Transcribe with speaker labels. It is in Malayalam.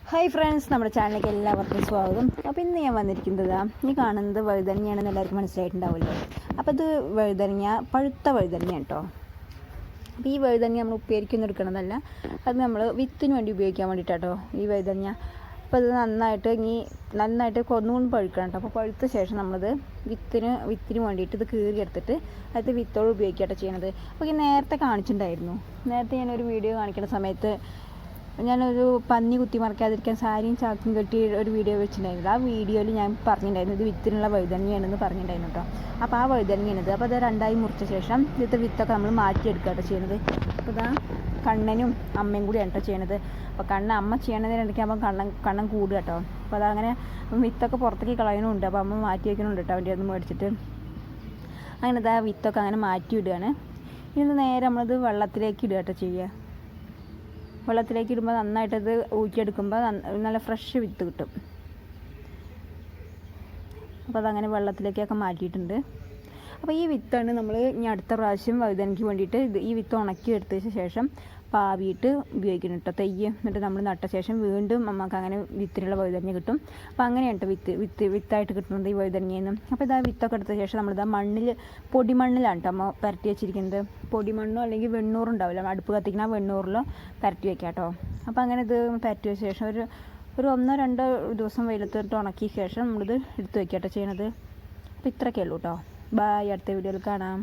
Speaker 1: ഹായ് ഫ്രണ്ട്സ്, നമ്മുടെ ചാനലിലേക്ക് എല്ലാവർക്കും സ്വാഗതം. അപ്പോൾ ഇന്ന് ഞാൻ വന്നിരിക്കുന്നത് ഈ കാണുന്നത് വഴുതനങ്ങയാണെന്ന് എല്ലാവർക്കും മനസ്സിലായിട്ടുണ്ടാവുമല്ലോ. അപ്പോൾ ഇത് വഴുതനങ്ങ, പഴുത്ത വഴുതനങ്ങ കേട്ടോ. അപ്പോൾ ഈ വഴുതനങ്ങ നമ്മൾ ഉപ്പേരിക്കൊന്നും എടുക്കണതല്ല, അത് നമ്മൾ വിത്തിന് വേണ്ടി ഉപയോഗിക്കാൻ വേണ്ടിയിട്ടാട്ടോ ഈ വഴുതനങ്ങ. അപ്പോൾ ഇത് നന്നായിട്ട് കൊന്നുകൊണ്ട് പഴുക്കണം കേട്ടോ. അപ്പോൾ പഴുത്ത ശേഷം നമ്മളത് വിത്തിന് വേണ്ടിയിട്ട് ഇത് കീറിയെടുത്തിട്ട് അത് വിത്തോട് ഉപയോഗിക്കുകയാട്ടോ ചെയ്യണത്. അപ്പോൾ ഈ നേരത്തെ കാണിച്ചിട്ടുണ്ടായിരുന്നു. നേരത്തെ ഞാനൊരു വീഡിയോ കാണിക്കുന്ന സമയത്ത് ഞാനൊരു പന്നി കുത്തി മറിക്കാതിരിക്കാൻ സാരിയും ചാക്കും കെട്ടി ഒരു വീഡിയോ വെച്ചിട്ടുണ്ടായിരുന്നു. ആ വീഡിയോയിൽ ഞാൻ പറഞ്ഞിട്ടുണ്ടായിരുന്നു ഇത് വിത്തിനുള്ള വഴുതനങ്ങയാണെന്ന് പറഞ്ഞിട്ടുണ്ടായിരുന്നു കേട്ടോ. അപ്പോൾ ആ വഴുതനങ്ങയാണിത്. അപ്പോൾ അത് രണ്ടായി മുറിച്ച ശേഷം ഇതിൻ്റെ വിത്തൊക്കെ നമ്മൾ മാറ്റിയെടുക്കുക കേട്ടോ ചെയ്യുന്നത്. അപ്പോൾ ഇതാ കണ്ണനും അമ്മയും കൂടിയാണ് കേട്ടോ ചെയ്യണത്. അപ്പോൾ അമ്മ ചെയ്യണതിനിടയ്ക്ക് ആകുമ്പോൾ കണ്ണൻ കൂടുക കേട്ടോ. അപ്പോൾ അതങ്ങനെ വിത്തൊക്കെ പുറത്തേക്ക് കളയണമുണ്ട്. അപ്പോൾ അമ്മ മാറ്റി വയ്ക്കണമുണ്ട് കേട്ടോ അവൻ്റെ ഒന്ന് മേടിച്ചിട്ട്. അങ്ങനെ ഇതാ വിത്തൊക്കെ അങ്ങനെ മാറ്റി ഇടുകയാണ്. ഇനി നേരെ നമ്മളത് വെള്ളത്തിലേക്ക് ഇടുക കേട്ടോ ചെയ്യുക. വെള്ളത്തിലേക്ക് ഇടുമ്പോൾ നന്നായിട്ടത് ഊറ്റിയെടുക്കുമ്പോൾ നല്ല ഫ്രഷ് വിത്ത് കിട്ടും. അപ്പോൾ അതങ്ങനെ വെള്ളത്തിലേക്കൊക്കെ മാറ്റിയിട്ടുണ്ട്. അപ്പോൾ ഈ വിത്താണ് നമ്മൾ ഇനി അടുത്ത പ്രാവശ്യം വഴുതനയ്ക്ക് വേണ്ടിയിട്ട് ഈ വിത്ത് ഉണക്കി എടുത്തതിന് ശേഷം പാവിയിട്ട് ഉപയോഗിക്കണം കേട്ടോ. തെയ്യ് എന്നിട്ട് നമ്മൾ നട്ട ശേഷം വീണ്ടും നമുക്ക് അങ്ങനെ വിത്തിനുള്ള വഴുതനങ്ങ കിട്ടും. അപ്പോൾ അങ്ങനെയാണ് കേട്ടോ വിത്തായിട്ട് കിട്ടുന്നത് ഈ വഴുതനങ്ങയിൽ നിന്നും. അപ്പോൾ ഇതാ വിത്തൊക്കെ എടുത്ത ശേഷം നമ്മളിതാ പൊടിമണ്ണിലാണ് കേട്ടോ അമ്മ പരട്ടി വെച്ചിരിക്കുന്നത്. പൊടിമണ്ണോ അല്ലെങ്കിൽ വെണ്ണൂറുണ്ടാവില്ല, അടുപ്പ് കത്തിക്കുന്ന വെണ്ണൂറിലോ പരട്ടി വയ്ക്കാം കേട്ടോ. അപ്പോൾ അങ്ങനെ ഇത് പരട്ടി വെച്ച ശേഷം ഒരു 1-2 ദിവസം വെയിലത്തിട്ട് ഉണക്കിയ ശേഷം നമ്മളിത് എടുത്ത് വയ്ക്കാം കേട്ടോ ചെയ്യണത്. അപ്പോൾ ഇത്രയൊക്കെ ഉള്ളൂ കേട്ടോ. ബൈ, അടുത്ത വീഡിയോയിൽ കാണാം.